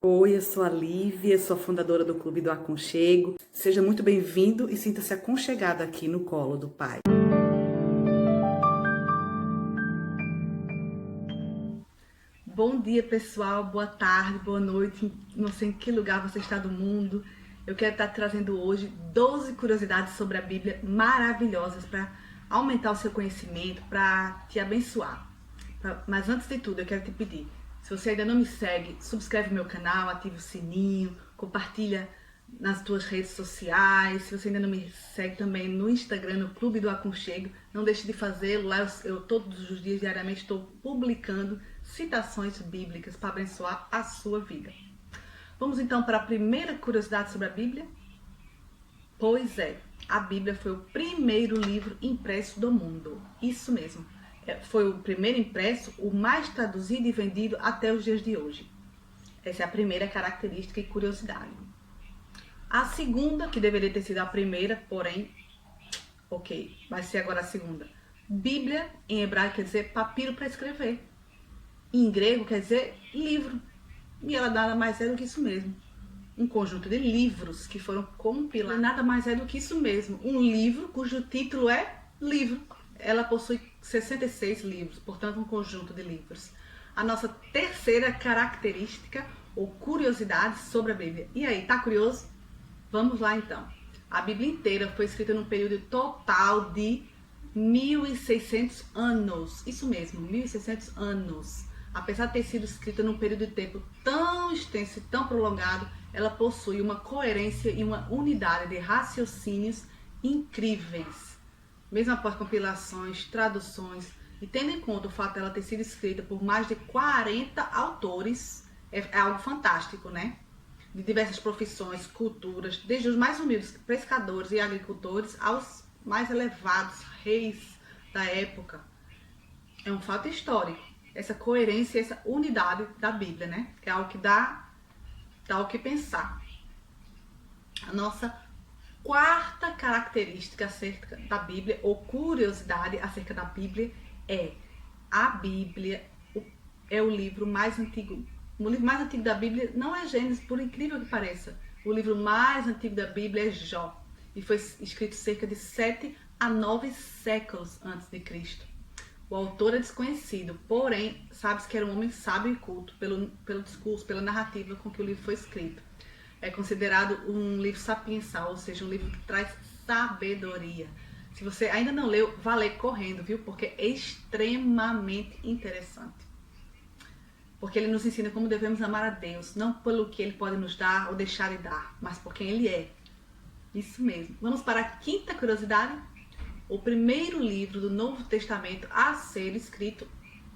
Oi, eu sou a Lívia, sou a fundadora do Clube do Aconchego. Seja muito bem-vindo e sinta-se aconchegado aqui no colo do Pai. Bom dia, pessoal. Boa tarde, boa noite. Não sei em que lugar você está do mundo. Eu quero estar trazendo hoje 12 curiosidades sobre a Bíblia maravilhosas para aumentar o seu conhecimento, para te abençoar. Mas antes de tudo, eu quero te pedir, se você ainda não me segue, subscreve meu canal, ativa o sininho, compartilha nas tuas redes sociais. Se você ainda não me segue também no Instagram, no Clube do Aconchego, não deixe de fazê-lo. Lá eu todos os dias, diariamente, estou publicando citações bíblicas para abençoar a sua vida. Vamos então para a primeira curiosidade sobre a Bíblia? Pois é, a Bíblia foi o primeiro livro impresso do mundo. Isso mesmo. Foi o primeiro impresso, o mais traduzido e vendido até os dias de hoje. Essa é a primeira característica e curiosidade. A segunda, que deveria ter sido a primeira, porém, ok, vai ser agora a segunda. Bíblia, em hebraico, quer dizer papiro para escrever. Em grego, quer dizer livro. E ela nada mais é do que isso mesmo. Um conjunto de livros que foram compilados. Nada mais é do que isso mesmo. Um livro cujo título é livro. Ela possui 66 livros, portanto um conjunto de livros. A nossa terceira característica ou curiosidade sobre a Bíblia. E aí, tá curioso? Vamos lá então. A Bíblia inteira foi escrita num período total de 1.600 anos. Isso mesmo, 1.600 anos. Apesar de ter sido escrita num período de tempo tão extenso e tão prolongado, ela possui uma coerência e uma unidade de raciocínios incríveis. Mesmo após compilações, traduções, e tendo em conta o fato dela ter sido escrita por mais de 40 autores, é algo fantástico, né? De diversas profissões, culturas, desde os mais humildes pescadores e agricultores aos mais elevados reis da época. É um fato histórico, essa coerência, essa unidade da Bíblia, né? Que é algo que dá o que pensar. A nossa quarta característica acerca da Bíblia, ou curiosidade acerca da Bíblia, é a Bíblia é o livro mais antigo. O livro mais antigo da Bíblia não é Gênesis, por incrível que pareça. O livro mais antigo da Bíblia é Jó, e foi escrito cerca de 7 a 9 séculos antes de Cristo. O autor é desconhecido, porém, sabe-se que era um homem sábio e culto pelo discurso, pela narrativa com que o livro foi escrito. É considerado um livro sapiensal, ou seja, um livro que traz sabedoria. Se você ainda não leu, vá ler correndo, viu? Porque é extremamente interessante. Porque ele nos ensina como devemos amar a Deus, não pelo que ele pode nos dar ou deixar de dar, mas por quem ele é. Isso mesmo. Vamos para a quinta curiosidade. O primeiro livro do Novo Testamento a ser escrito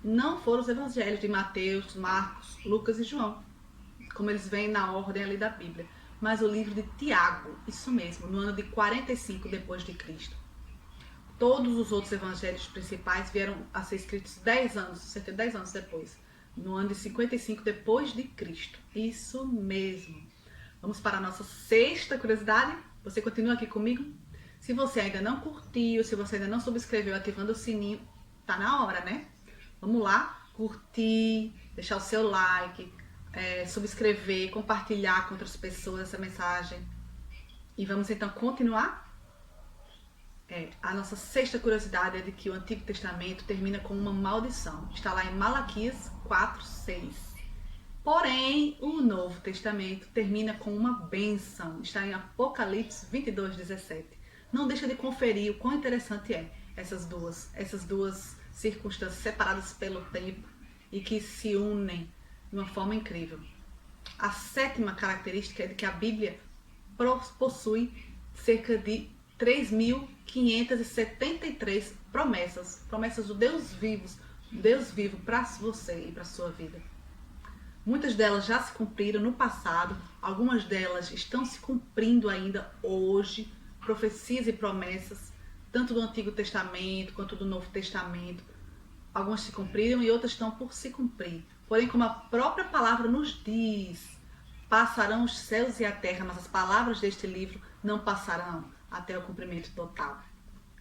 não foram os evangelhos de Mateus, Marcos, Lucas e João, como eles vêm na ordem ali da Bíblia, mas o livro de Tiago, isso mesmo, no ano de 45 depois de Cristo. Todos os outros evangelhos principais vieram a ser escritos 10 anos, cerca de 10 anos depois, no ano de 55 depois de Cristo. Isso mesmo. Vamos para a nossa sexta curiosidade. Você continua aqui comigo? Se você ainda não curtiu, se você ainda não subscreveu ativando o sininho, tá na hora, né? Vamos lá, curtir, deixar o seu like, subscrever, compartilhar com outras pessoas essa mensagem. E vamos então continuar? A nossa sexta curiosidade é de que o Antigo Testamento termina com uma maldição. Está lá em Malaquias 4:6. Porém, o Novo Testamento termina com uma bênção. Está em Apocalipse 22:17. Não deixa de conferir o quão interessante é essas duas circunstâncias separadas pelo tempo e que se unem de uma forma incrível. A sétima característica é de que a Bíblia possui cerca de 3.573 promessas do Deus vivo para você e para sua vida. Muitas delas já se cumpriram no passado, algumas delas estão se cumprindo ainda hoje, profecias e promessas, tanto do Antigo Testamento quanto do Novo Testamento. Algumas se cumpriram e outras estão por se cumprir. Porém, como a própria palavra nos diz, passarão os céus e a terra, mas as palavras deste livro não passarão até o cumprimento total.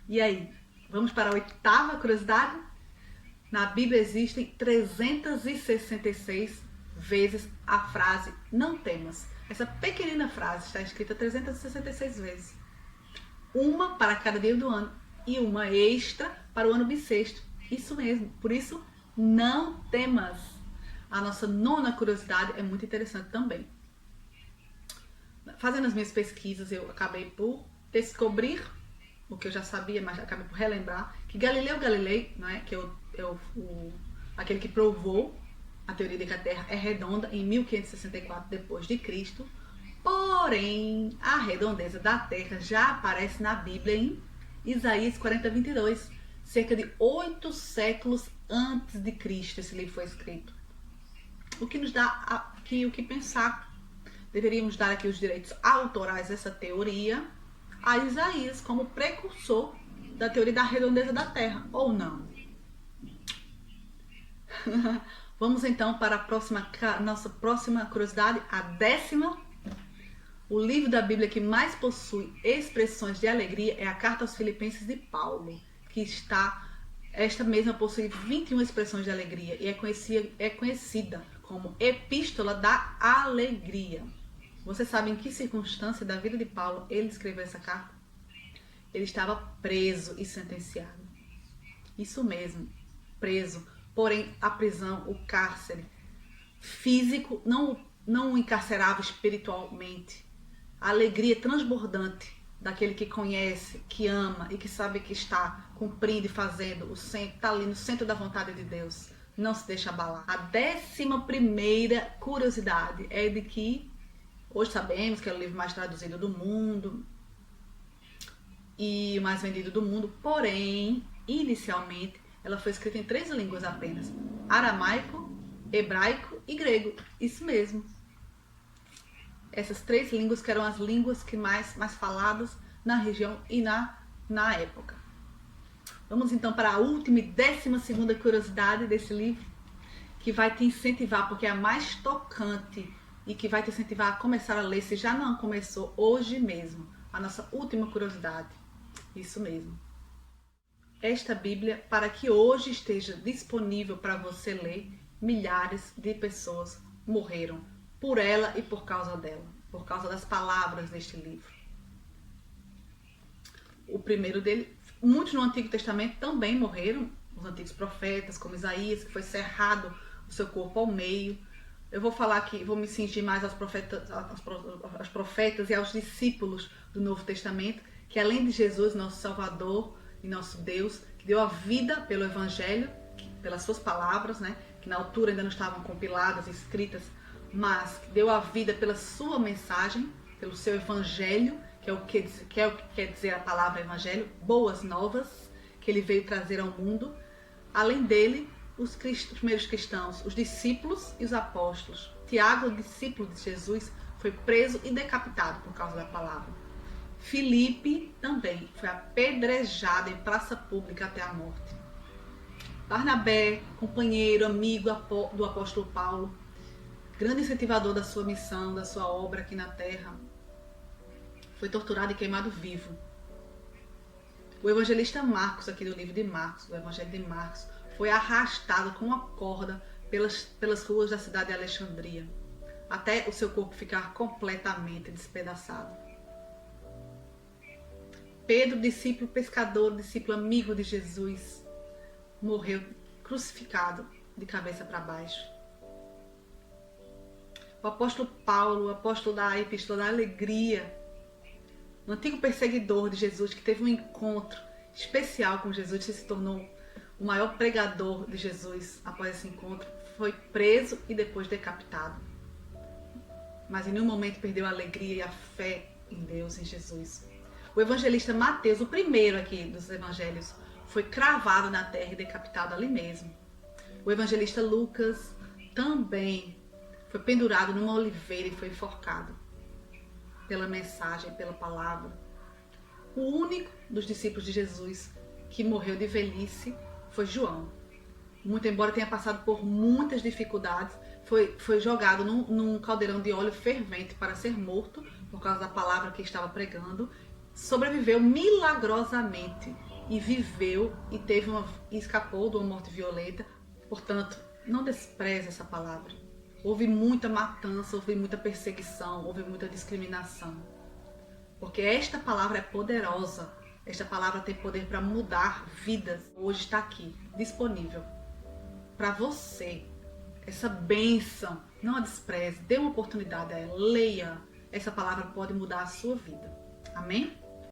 E aí, vamos para a oitava curiosidade? Na Bíblia existem 366 vezes a frase não temas. Essa pequenina frase está escrita 366 vezes. Uma para cada dia do ano e uma extra para o ano bissexto. Isso mesmo, por isso não temas. A nossa nona curiosidade é muito interessante também. Fazendo as minhas pesquisas, eu acabei por descobrir o que eu já sabia, mas acabei por relembrar que Galileu Galilei, não é, que aquele que provou a teoria de que a Terra é redonda em 1564 depois de Cristo. Porém, a redondeza da Terra já aparece na Bíblia em Isaías 40:22, cerca de 8 séculos antes de Cristo. Esse livro foi escrito. O que nos dá aqui o que pensar. Deveríamos dar aqui os direitos autorais dessa teoria a Isaías como precursor da teoria da redondeza da Terra, ou não? Vamos então para a nossa próxima curiosidade, a 10ª. O livro da Bíblia que mais possui expressões de alegria é a Carta aos Filipenses de Paulo, esta mesma possui 21 expressões de alegria e é conhecida como Epístola da Alegria. Você sabe em que circunstância da vida de Paulo ele escreveu essa carta? Ele estava preso e sentenciado. Isso mesmo, preso. Porém, a prisão, o cárcere físico não o encarcerava espiritualmente. A alegria transbordante daquele que conhece, que ama e que sabe que está cumprindo e fazendo está ali no centro da vontade de Deus. Não se deixa abalar. A 11ª curiosidade é de que hoje sabemos que é o livro mais traduzido do mundo e o mais vendido do mundo, porém, inicialmente, ela foi escrita em 3 línguas apenas: aramaico, hebraico e grego. Isso mesmo. Essas 3 línguas que eram as línguas que mais faladas na região e na época. Vamos então para a última e 12ª curiosidade desse livro, que vai te incentivar, porque é a mais tocante e que vai te incentivar a começar a ler, se já não começou, hoje mesmo. A nossa última curiosidade. Isso mesmo. Esta Bíblia, para que hoje esteja disponível para você ler, milhares de pessoas morreram por ela e por causa dela, por causa das palavras deste livro. O primeiro dele, muitos no Antigo Testamento também morreram, os antigos profetas, como Isaías, que foi cerrado o seu corpo ao meio. Eu vou falar aqui, vou me cingir mais aos profetas e aos discípulos do Novo Testamento, que além de Jesus, nosso Salvador e nosso Deus, que deu a vida pelo Evangelho, pelas suas palavras, né, que na altura ainda não estavam compiladas, escritas, mas que deu a vida pela sua mensagem, pelo seu Evangelho, que é o que quer dizer a palavra Evangelho, boas novas, que ele veio trazer ao mundo. Além dele, os primeiros cristãos, os discípulos e os apóstolos. Tiago, o discípulo de Jesus, foi preso e decapitado por causa da palavra. Filipe também foi apedrejado em praça pública até a morte. Barnabé, companheiro, amigo do apóstolo Paulo, grande incentivador da sua missão, da sua obra aqui na terra, foi torturado e queimado vivo. O evangelista Marcos, aqui do livro de Marcos, o Evangelho de Marcos, foi arrastado com uma corda pelas ruas da cidade de Alexandria, até o seu corpo ficar completamente despedaçado. Pedro, discípulo pescador, discípulo amigo de Jesus, morreu crucificado de cabeça para baixo. O apóstolo Paulo, o apóstolo da Epístola da Alegria, um antigo perseguidor de Jesus que teve um encontro especial com Jesus e se tornou o maior pregador de Jesus após esse encontro, foi preso e depois decapitado. Mas em nenhum momento perdeu a alegria e a fé em Deus, em Jesus. O evangelista Mateus, o primeiro aqui dos evangelhos, foi cravado na terra e decapitado ali mesmo. O evangelista Lucas também foi pendurado numa oliveira e foi enforcado pela mensagem, pela palavra. O único dos discípulos de Jesus que morreu de velhice foi João. Muito embora tenha passado por muitas dificuldades, foi jogado num caldeirão de óleo fervente para ser morto por causa da palavra que estava pregando. Sobreviveu milagrosamente e viveu e escapou de uma morte violenta. Portanto, não despreze essa palavra. Houve muita matança, houve muita perseguição, houve muita discriminação. Porque esta palavra é poderosa. Esta palavra tem poder para mudar vidas. Hoje está aqui, disponível para você. Essa bênção, não a despreze, dê uma oportunidade a ela, leia. Essa palavra pode mudar a sua vida. Amém?